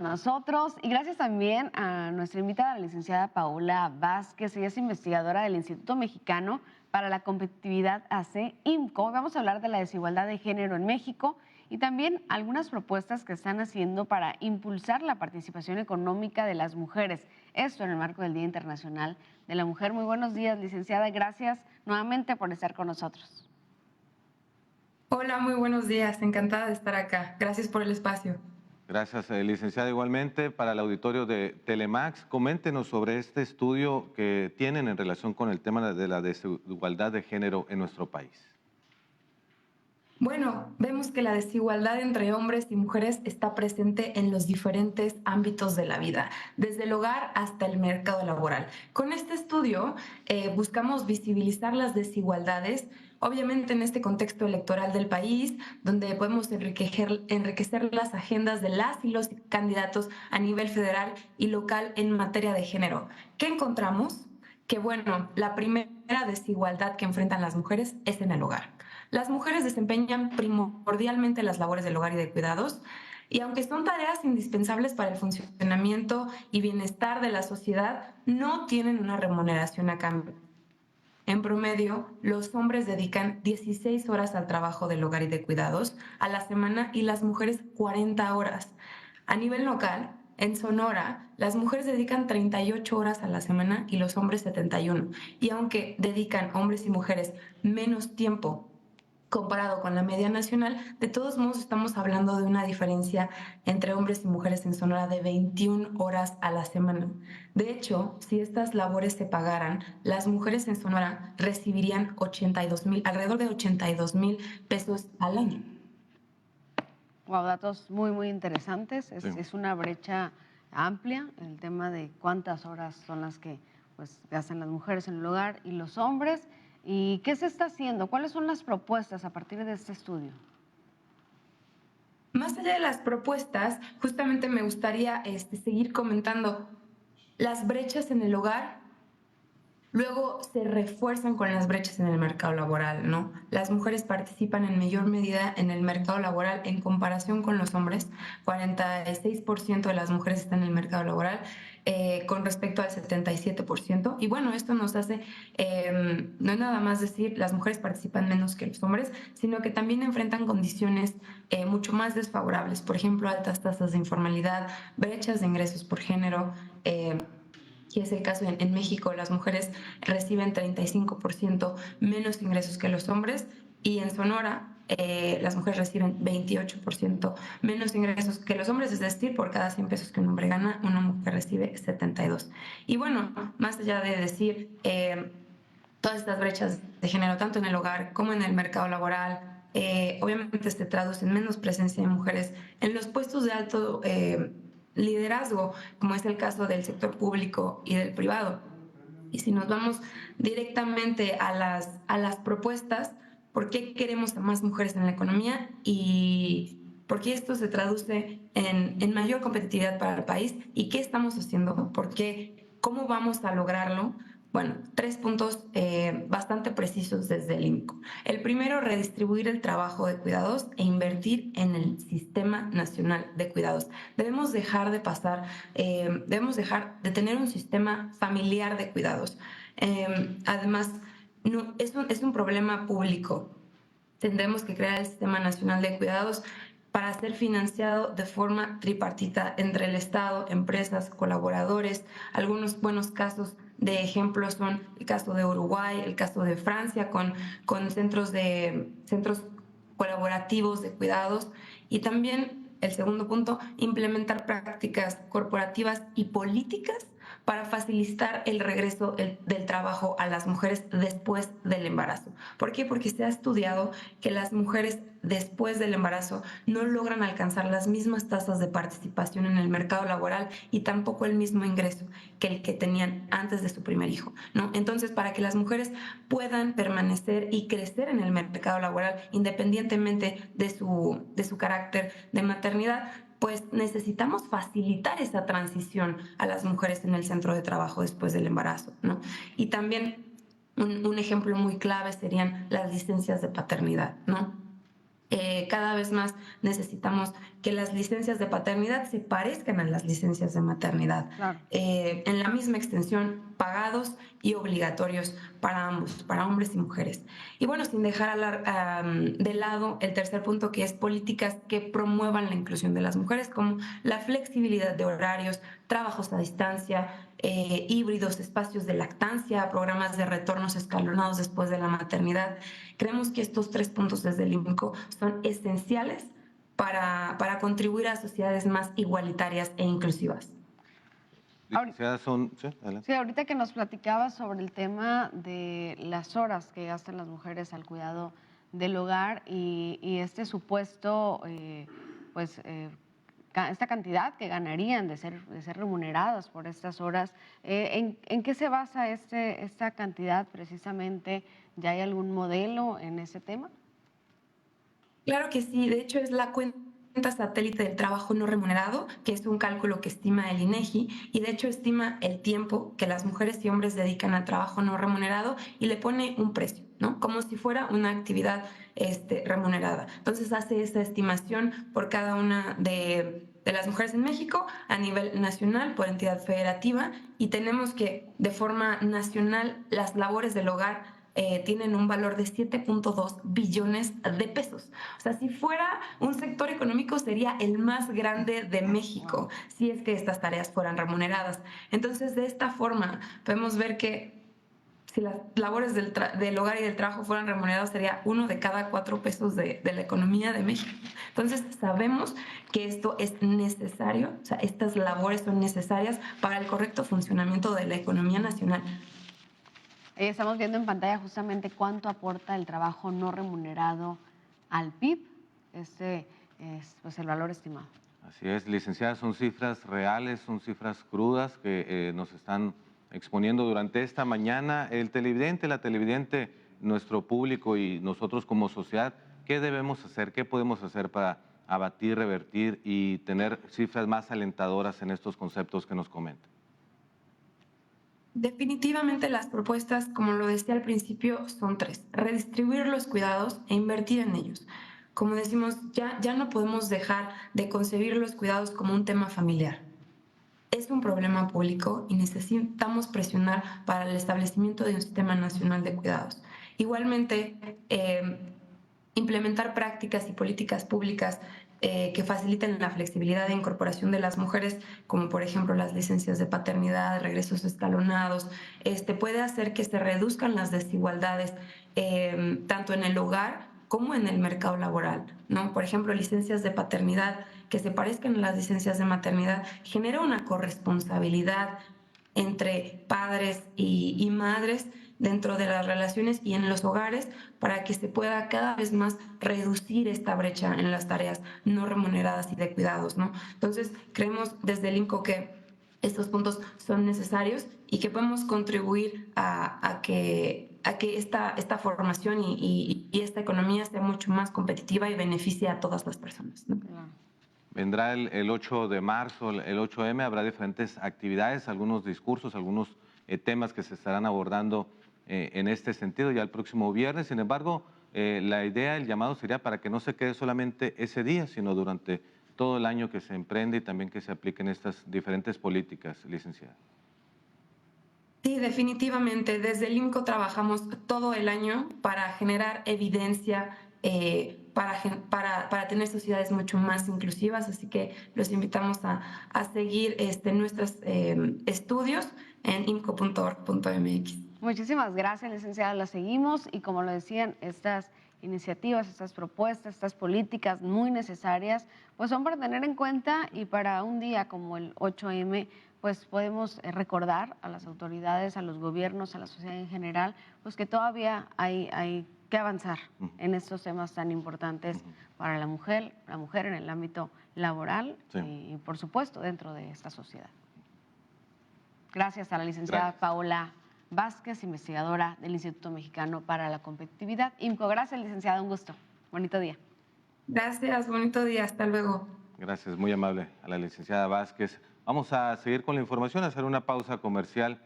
nosotros y gracias también a nuestra invitada, la licenciada Paola Vázquez. Ella es investigadora del Instituto Mexicano para la Competitividad AC IMCO. Vamos a hablar de la desigualdad de género en México y también algunas propuestas que están haciendo para impulsar la participación económica de las mujeres. Esto en el marco del Día Internacional de la Mujer. Muy buenos días, licenciada. Gracias nuevamente por estar con nosotros. Hola, muy buenos días. Encantada de estar acá. Gracias por el espacio. Gracias, licenciada. Igualmente, para el auditorio de Telemax, coméntenos sobre este estudio que tienen en relación con el tema de la desigualdad de género en nuestro país. Bueno, vemos que la desigualdad entre hombres y mujeres está presente en los diferentes ámbitos de la vida, desde el hogar hasta el mercado laboral. Con este estudio buscamos visibilizar las desigualdades, obviamente en este contexto electoral del país, donde podemos enriquecer las agendas de las y los candidatos a nivel federal y local en materia de género. ¿Qué encontramos? Que bueno, la primera desigualdad que enfrentan las mujeres es en el hogar. Las mujeres desempeñan primordialmente las labores del hogar y de cuidados, y aunque son tareas indispensables para el funcionamiento y bienestar de la sociedad, no tienen una remuneración a cambio. En promedio, los hombres dedican 16 horas al trabajo del hogar y de cuidados a la semana y las mujeres 40 horas. A nivel local, en Sonora, las mujeres dedican 38 horas a la semana y los hombres 71. Y aunque dedican hombres y mujeres menos tiempo comparado con la media nacional, de todos modos estamos hablando de una diferencia entre hombres y mujeres en Sonora de 21 horas a la semana. De hecho, si estas labores se pagaran, las mujeres en Sonora recibirían alrededor de 82,000 pesos al año. Wow, datos muy interesantes. Sí. Es una brecha amplia el tema de cuántas horas son las que gastan las mujeres en el hogar y los hombres. ¿Y qué se está haciendo? ¿Cuáles son las propuestas a partir de este estudio? Más allá de las propuestas, justamente me gustaría seguir comentando las brechas en el hogar. Luego se refuerzan con las brechas en el mercado laboral, ¿no? Las mujeres participan en mayor medida en el mercado laboral en comparación con los hombres. 46% de las mujeres están en el mercado laboral con respecto al 77%. Y bueno, esto nos hace, no es nada más decir las mujeres participan menos que los hombres, sino que también enfrentan condiciones mucho más desfavorables. Por ejemplo, altas tasas de informalidad, brechas de ingresos por género, que es el caso en México. Las mujeres reciben 35% menos ingresos que los hombres, y en Sonora las mujeres reciben 28% menos ingresos que los hombres, es decir, por cada 100 pesos que un hombre gana, una mujer recibe 72. Y bueno, más allá de decir todas estas brechas de género, tanto en el hogar como en el mercado laboral, obviamente se traduce en menos presencia de mujeres en los puestos de alto liderazgo, como es el caso del sector público y del privado. Y si nos vamos directamente a las propuestas, ¿por qué queremos a más mujeres en la economía y por qué esto se traduce en mayor competitividad para el país y qué estamos haciendo? ¿Por qué? ¿Cómo vamos a lograrlo? Bueno, 3 puntos bastante precisos desde el IMCO. El primero, redistribuir el trabajo de cuidados e invertir en el Sistema Nacional de Cuidados. Debemos dejar de tener un sistema familiar de cuidados. Además, no, es un problema público. Tendremos que crear el Sistema Nacional de Cuidados para ser financiado de forma tripartita entre el Estado, empresas, colaboradores. Algunos buenos casos de ejemplo son el caso de Uruguay, el caso de Francia, con centros colaborativos de cuidados. Y también, el segundo punto, implementar prácticas corporativas y políticas para facilitar el regreso del trabajo a las mujeres después del embarazo. ¿Por qué? Porque se ha estudiado que las mujeres después del embarazo no logran alcanzar las mismas tasas de participación en el mercado laboral y tampoco el mismo ingreso que el que tenían antes de su primer hijo, ¿no? Entonces, para que las mujeres puedan permanecer y crecer en el mercado laboral independientemente de su carácter de maternidad, pues necesitamos facilitar esa transición a las mujeres en el centro de trabajo después del embarazo, ¿no? Y también un ejemplo muy clave serían las licencias de paternidad, ¿no? Cada vez más necesitamos que las licencias de paternidad se parezcan a las licencias de maternidad, Claro. en la misma extensión, pagados y obligatorios para ambos, para hombres y mujeres. Y bueno, sin dejar de lado el tercer punto, que es políticas que promuevan la inclusión de las mujeres, como la flexibilidad de horarios, trabajos a distancia, híbridos, espacios de lactancia, programas de retornos escalonados después de la maternidad. Creemos que estos 3 puntos desde el INCO son esenciales para contribuir a sociedades más igualitarias e inclusivas. Licenciada, sí, adelante. Sí, ahorita que nos platicabas sobre el tema de las horas que gastan las mujeres al cuidado del hogar y este supuesto, esta cantidad que ganarían de ser remuneradas por estas horas, ¿en qué se basa esta cantidad precisamente? ¿Ya hay algún modelo en ese tema? Claro que sí, de hecho es la cuenta satélite del trabajo no remunerado, que es un cálculo que estima el INEGI, y de hecho estima el tiempo que las mujeres y hombres dedican al trabajo no remunerado y le pone un precio, ¿no? Como si fuera una actividad remunerada. Entonces hace esa estimación por cada una de las mujeres en México a nivel nacional por entidad federativa, y tenemos que de forma nacional las labores del hogar tienen un valor de 7.2 billones de pesos. O sea, si fuera un sector económico sería el más grande de México, si es que estas tareas fueran remuneradas. Entonces, de esta forma, podemos ver que si las labores del hogar y del trabajo fueran remunerados, sería 1 de cada 4 pesos de la economía de México. Entonces, sabemos que esto es necesario, o sea, estas labores son necesarias para el correcto funcionamiento de la economía nacional. Estamos viendo en pantalla justamente cuánto aporta el trabajo no remunerado al PIB. Este es pues, el valor estimado. Así es, licenciada, son cifras reales, son cifras crudas que nos están exponiendo durante esta mañana. El televidente, la televidente, nuestro público y nosotros como sociedad, ¿qué debemos hacer? ¿Qué podemos hacer para abatir, revertir y tener cifras más alentadoras en estos conceptos que nos comentan? Definitivamente las propuestas, como lo decía al principio, son 3. Redistribuir los cuidados e invertir en ellos. Como decimos, ya no podemos dejar de concebir los cuidados como un tema familiar. Es un problema público y necesitamos presionar para el establecimiento de un sistema nacional de cuidados. Igualmente, implementar prácticas y políticas públicas que faciliten la flexibilidad e incorporación de las mujeres, como por ejemplo las licencias de paternidad, regresos escalonados, puede hacer que se reduzcan las desigualdades tanto en el hogar como en el mercado laboral, ¿no? Por ejemplo, licencias de paternidad que se parezcan a las licencias de maternidad genera una corresponsabilidad entre padres y madres dentro de las relaciones y en los hogares para que se pueda cada vez más reducir esta brecha en las tareas no remuneradas y de cuidados, ¿no? Entonces, creemos desde el INCO que estos puntos son necesarios y que podemos contribuir a que esta formación y esta economía sea mucho más competitiva y beneficie a todas las personas, ¿no? Claro. Vendrá el 8 de marzo, el 8M, habrá diferentes actividades, algunos discursos, algunos temas que se estarán abordando en este sentido ya el próximo viernes. Sin embargo, la idea, el llamado sería para que no se quede solamente ese día, sino durante todo el año que se emprende y también que se apliquen estas diferentes políticas, licenciada. Sí, definitivamente. Desde el INCO trabajamos todo el año para generar evidencia, para tener sociedades mucho más inclusivas, así que los invitamos a seguir nuestros estudios en imco.org.mx. Muchísimas gracias, licenciada. La seguimos y como lo decían, estas iniciativas, estas propuestas, estas políticas muy necesarias, pues son para tener en cuenta y para un día como el 8M, pues podemos recordar a las autoridades, a los gobiernos, a la sociedad en general, pues que todavía hay que avanzar en estos temas tan importantes para la mujer en el ámbito laboral y, por supuesto, dentro de esta sociedad. Gracias a la licenciada Paola Vázquez, investigadora del Instituto Mexicano para la Competitividad. IMCO, gracias, licenciada, un gusto. Bonito día. Gracias, bonito día, hasta luego. Gracias, muy amable a la licenciada Vázquez. Vamos a seguir con la información, hacer una pausa comercial.